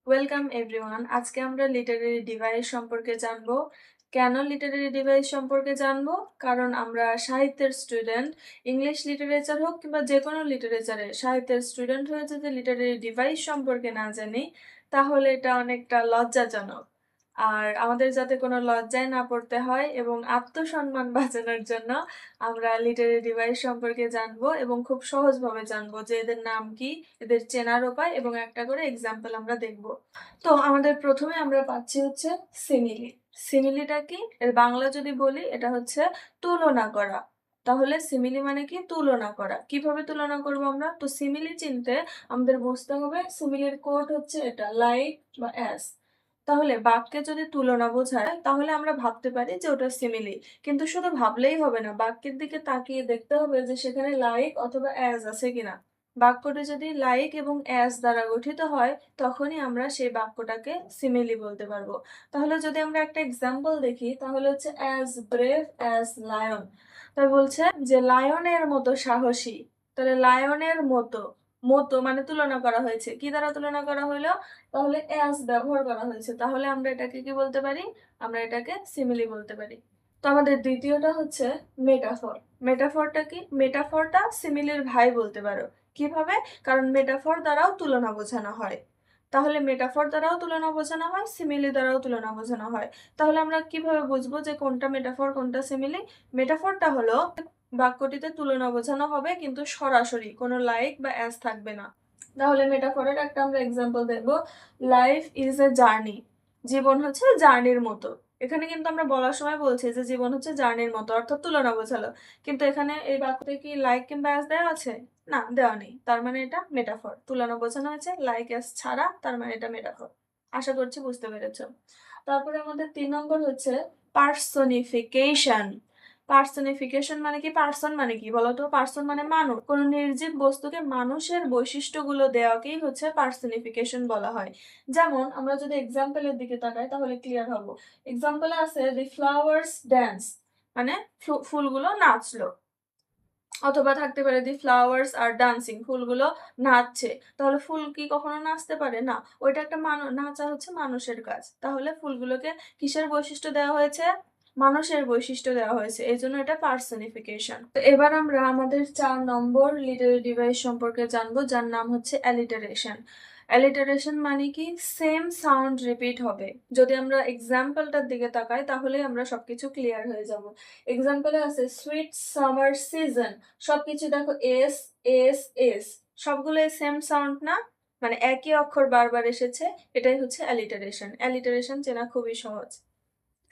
Welcome everyone. আজকে আমরা literary device সম্পর্কে জানবো। কেন লিটারেরি ডিভাইস সম্পর্কে জানবো? কারণ আমরা সাহিত্যের স্টুডেন্ট। ইংলিশ লিটারেচার হোক কিংবা যে কোনো লিটারেচারে সাহিত্যের স্টুডেন্ট হয়ে যদি লিটারেরি ডিভাইস সম্পর্কে না জানি, তাহলে এটা অনেকটা লজ্জাজনক। আর আমাদের যাতে কোনো লজ্জায় না পড়তে হয় এবং আত্মসম্মান বাঁচানোর জন্য আমরা লিটারেরি ডিভাইস সম্পর্কে জানবো এবং খুব সহজভাবে জানবো যে এদের নাম কি, এদের চেনার উপায় এবং একটা করে এক্সাম্পল আমরা দেখবো। তো আমাদের প্রথমে আমরা পাচ্ছি হচ্ছে সিমিলি। সিমিলিটা কি? এর বাংলা যদি বলি, এটা হচ্ছে তুলনা করা। তাহলে সিমিলি মানে কি? তুলনা করা। কিভাবে তুলনা করবো আমরা? তো সিমিলি চিনতে আমাদের বুঝতে হবে সিমিলির কোড হচ্ছে এটা, লাইক বা অ্যাজ। তাহলে বাক্যে যদি তুলনা বোঝায় তাহলে আমরা ভাবতে পারি যে ওটা সিমিলি, কিন্তু শুধু ভাবলেই হবে না, বাক্যের দিকে তাকিয়ে দেখতে হবে যে সেখানে লাইক অথবা অ্যাজ আছে কিনা। বাক্যটি যদি লাইক এবং অ্যাজ দ্বারা গঠিত হয় তখনই আমরা সেই বাক্যটাকে সিমিলি বলতে পারবো। তাহলে যদি আমরা একটা এক্সাম্পল দেখি তাহলে হচ্ছে অ্যাজ ব্রেভ অ্যাজ লায়ন। তাই বলছে যে লায়নের মতো সাহসী। তাহলে লায়নের মতো, মতো মানে তুলনা করা হয়েছে, কি দ্বারা তুলনা করা হলো? তাহলে অ্যাজ ব্যবহার করা হয়েছে, তাহলে আমরা এটাকে কি বলতে পারি? আমরা এটাকে সিমিলি বলতে পারি। তো আমাদের দ্বিতীয়টা হচ্ছে মেটাফর। মেটাফরটা কি? মেটাফরটা সিমিলির ভাই বলতে পারো। কিভাবে? কারণ মেটাফর দ্বারাও তুলনা বোঝানো হয়। তাহলে মেটাফর দ্বারাও তুলনা বোঝানো হয়, সিমিলি দ্বারাও তুলনা বোঝানো হয়। তাহলে আমরা কিভাবে বুঝবো যে কোনটা মেটাফর কোনটা সিমিলি? মেটাফরটা হলো বাক্যটিতে তুলনা বোঝানো হবে কিন্তু সরাসরি কোনো লাইক বা অ্যাজ থাকবে না। তাহলে মেটাফরের একটা আমরা এক্সাম্পল দেখবো, লাইফ ইজ এ জার্নি। জীবন হচ্ছে জার্নির মতো। এখানে কিন্তু আমরা বলার সময় বলছি যে জীবন হচ্ছে জার্নির মতো, অর্থাৎ তুলনা বোঝালো। কিন্তু এখানে এই বাক্যতে কি লাইক কিংবা অ্যাজ দেওয়া আছে? না, দেওয়া নেই। তার মানে এটা মেটাফর, তুলনা বোঝানো হয়েছে লাইক অ্যাজ ছাড়া, তার মানে এটা মেটাফর। আশা করছি বুঝতে পেরেছো। তারপরে আমাদের 3 নম্বর হচ্ছে পার্সনিফিকেশন। পার্সনিফিকেশন মানে কি? পার্সন মানে কি বলতো? পার্সন মানে মানুষ। কোন নির্জীব বস্তুকে মানুষের বৈশিষ্ট্যগুলো দেওয়াকেই হচ্ছে পার্সনিফিকেশন বলা হয়। যেমন আমরা যদি এক্সাম্পলের দিকে তাকাই তাহলে ক্লিয়ার হবো। এক্সাম্পলে আছে দি ফ্লাওয়ার্স ড্যান্স, মানে ফুলগুলো নাচলো। অথবা থাকতে পারে দি ফ্লাওয়ার্স আর ডান্সিং, ফুলগুলো নাচছে। তাহলে ফুল কি কখনো নাচতে পারে? না, ওইটা একটা নাচা হচ্ছে মানুষের কাজ। তাহলে ফুলগুলোকে কিসের বৈশিষ্ট্য দেওয়া হয়েছে? মানুষের বৈশিষ্ট্য দেওয়া হয়েছে, এই জন্য এটা পার্সনিফিকেশন। তো এবার আমরা আমাদের 4 নম্বর লিটারি ডিভাইস সম্পর্কে জানবো, যার নাম হচ্ছে অ্যালিটারেশন। অ্যালিটারেশন মানে কি? সেম সাউন্ড রিপিট হবে। যদি আমরা এক্সাম্পলটার দিকে তাকাই তাহলে আমরা সবকিছু ক্লিয়ার হয়ে যাব। এক্সাম্পলে আছে সুইট সামার সিজন। সবকিছু দেখো এস এস এস, সবগুলো সেম সাউন্ড না, মানে একই অক্ষর বারবার এসেছে, এটাই হচ্ছে অ্যালিটারেশন। অ্যালিটারেশন চেনা খুবই সহজ,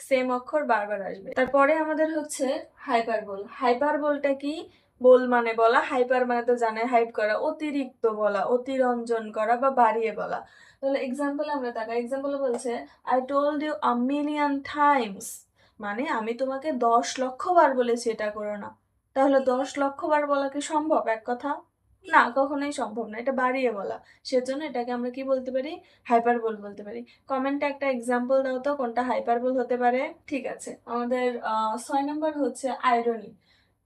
সেম অক্ষর বারবার আসবে। তারপরে আমাদের হচ্ছে হাইপারবোল। হাইপারবোলটা কি? বোল মানে বলা, হাইপার মানে তো জানে হাইপ করা, অতিরিক্ত বলা, অতিরঞ্জন করা বা বাড়িয়ে বলা। তাহলে এক্সাম্পল আমরা তাকাই, এক্সাম্পলে বলছে I told you a million times, মানে আমি তোমাকে 10 লক্ষ বার বলেছি এটা করো না। তাহলে 10 লক্ষ বার বলা কি সম্ভব এক কথা? না, কখনোই সম্ভব না, এটা বাড়িয়ে বলা। সেজন্য এটাকে আমরা কি বলতে পারি? হাইপারবোল বলতে পারি। কমেন্টে একটা এক্সাম্পল দাও তো কোনটা হাইপারবোল হতে পারে। ঠিক আছে, আমাদের 6 নম্বর হচ্ছে আইরনি।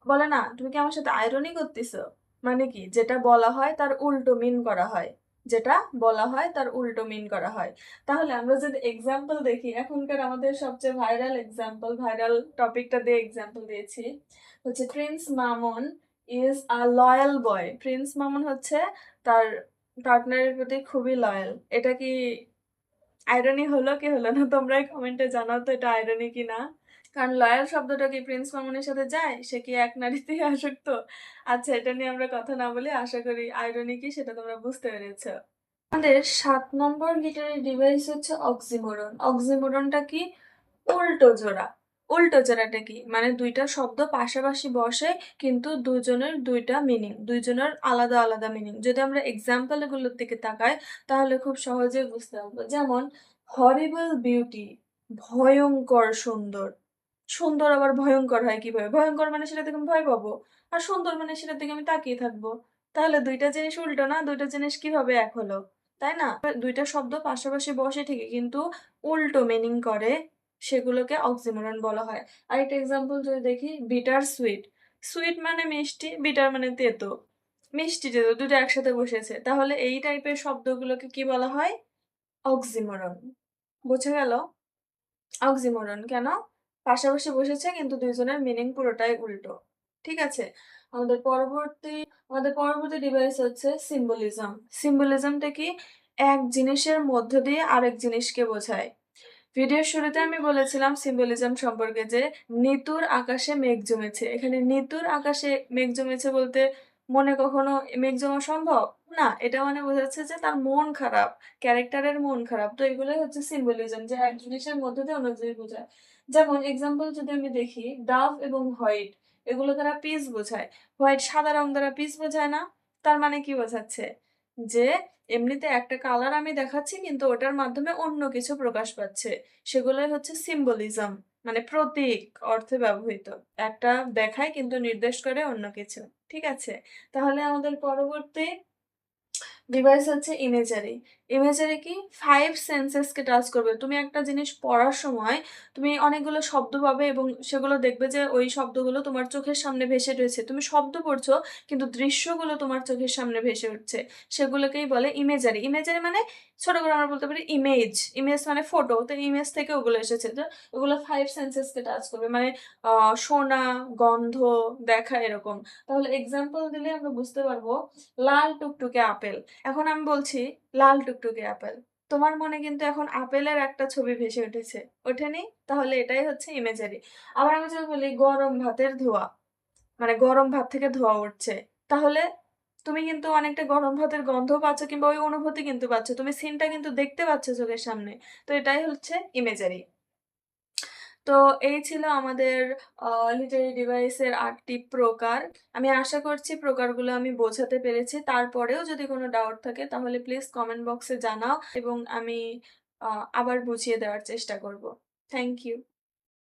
বলে না, তুমি কি আমার সাথে আইরনি করতেছো? মানে কি? যেটা বলা হয় তার উল্টো মিন করা হয়, যেটা বলা হয় তার উল্টো মিন করা হয়। তাহলে আমরা যদি এক্সাম্পল দেখি, এখনকার আমাদের সবচেয়ে ভাইরাল এক্সাম্পল, ভাইরাল টপিকটা দিয়ে এক্সাম্পল দিয়েছি হচ্ছে Prince Mamun is a loyal boy. Prince Mamun হচ্ছে তার পার্টনারের প্রতি খুবই লয়াল। এটা কি আইরনি হলো কি হলো না? তোমরাই কমেন্টে জানাও তো এটা আইরনি কি না। কারণ লয়াল শব্দটা কি প্রিন্স মামুনের সাথে যায়? সে কি এক নারীতেই আসক্ত? আচ্ছা, এটা নিয়ে আমরা কথা না বলে আশা করি আইরনি কি সেটা তোমরা বুঝতে পেরেছো। আমাদের 7 নম্বর লিটারি ডিভাইস হচ্ছে অক্সিমোরন। অক্সিমোরনটা কি? উল্টো জোড়া। উল্টো জোড়াটা কি? মানে দুইটা শব্দ পাশাপাশি বসে কিন্তু দুজনের দুইটা মিনিং, দুইজনের আলাদা আলাদা মিনিং। যদি আমরা এক্সাম্পল এগুলোর দিকে তাকাই তাহলে খুব সহজে বুঝতে পারবো। যেমন হরিবল বিউটি, ভয়ঙ্কর সুন্দর। সুন্দর আবার ভয়ঙ্কর হয় কিভাবে? ভয়ঙ্কর মানে সেটা থেকে আমি ভয় পাবো, আর সুন্দর মানে সেটা থেকে আমি তাকিয়ে থাকবো। তাহলে দুইটা জিনিস উল্টো না? দুইটা জিনিস কিভাবে এক হলো, তাই না? দুইটা শব্দ পাশাপাশি বসে ঠিকই কিন্তু উল্টো মিনিং করে, সেগুলোকে অক্সিমোরন বলা হয়। আরেকটা এক্সাম্পল যদি দেখি, বিটার সুইট। সুইট মানে মিষ্টি, বিটার মানে তেতো। মিষ্টি তেতো দুটো একসাথে বসেছে, তাহলে এই টাইপের শব্দগুলোকে কি বলা হয়? অক্সিমোরন। বুঝে গেল? অক্সিমোরন কেন? পাশাপাশি বসেছে কিন্তু ২ জনের মিনিং পুরোটাই উল্টো। ঠিক আছে? আমাদের পরবর্তী আমাদের পরবর্তী ডিভাইস হচ্ছে সিম্বলিজম। সিম্বলিজমটা কি? এক জিনিসের মধ্য দিয়ে আরেক জিনিসকে বোঝায়। ভিডিওর শুরুতে আমি বলেছিলাম সিম্বলিজম সম্পর্কে যে, নিতুর আকাশে মেঘ জমেছে। এখানে নিতুর আকাশে মেঘ জমেছে বলতে মনে কখনো মেঘ জমা সম্ভব? না, এটা মানে বোঝাচ্ছে যে তার মন খারাপ, ক্যারেক্টারের মন খারাপ। তো এগুলোই হচ্ছে সিম্বলিজম যে এক জিনিসের মধ্যে দিয়ে অন্য জিনিস বোঝায়। যেমন এক্সাম্পল যদি আমি দেখি ডাভ এবং হোয়াইট এগুলো দ্বারা পিস বোঝায়। হোয়াইট সাদা রং দ্বারা পিস বোঝায় না? তার মানে কি বোঝাচ্ছে? যে এমনিতে একটা কালার আমি দেখাচ্ছি কিন্তু ওটার মাধ্যমে অন্য কিছু প্রকাশ পাচ্ছে। সেগুলোই হচ্ছে সিম্বলিজম মানে প্রতীক অর্থে ব্যবহৃত। একটা দেখায় কিন্তু নির্দেশ করে অন্য কিছু। ঠিক আছে? তাহলে আমাদের পরবর্তী ডিভাইস হচ্ছে ইমেজারি। ইমেজারি কি? 5 সেন্সেস কে টাচ করবে। তুমি একটা জিনিস পড়ার সময় তুমি অনেকগুলো শব্দ পাবে এবং সেগুলো দেখবে যে ওই শব্দগুলো তোমার চোখের সামনে ভেসে রয়েছে। তুমি শব্দ পড়ছো কিন্তু দৃশ্যগুলো তোমার চোখের সামনে ভেসে উঠছে। সেগুলোকেই বলে ইমেজারি। ইমেজারি মানে ছোট করে আমরা বলতে পারি ইমেজ। ইমেজ মানে ফটো। তো ইমেজ থেকে ওগুলো এসেছে। তো ওগুলো 5 সেন্সেস কে টাচ করবে। মানে শোনা, গন্ধ, দেখা এরকম। তাহলে এক্সাম্পল দিলে আমরা বুঝতে পারবো লাল টুকটুকে আপেল। এখন আমি বলছি লাল টুকটুকে আপেল। তোমার মনে কিন্তু এখন আপেলের একটা ছবি ভেসে উঠেছে। ওঠেনি? তাহলে এটাই হচ্ছে ইমেজারি। আবার আমি যদি বলি গরম ভাতের ধোঁয়া, মানে গরম ভাত থেকে ধোঁয়া উঠছে। তাহলে তুমি কিন্তু অনেকটা গরম ভাতের গন্ধ পাচ্ছ কিংবা ওই অনুভূতি কিন্তু পাচ্ছ। তুমি সিনটা কিন্তু দেখতে পাচ্ছ চোখের সামনে। তো এটাই হচ্ছে ইমেজারি। তো এই ছিল আমাদের আ লিটারি ডিভাইসের ৮ টি প্রকার। আমি আশা করছি প্রকারগুলো আমি বোঝাতে পেরেছি। তারপরেও যদি কোনো ডাউট থাকে তাহলে প্লিজ কমেন্ট বক্সে জানাও এবং আমি আ আবার বুঝিয়ে দেওয়ার চেষ্টা করব। Thank you.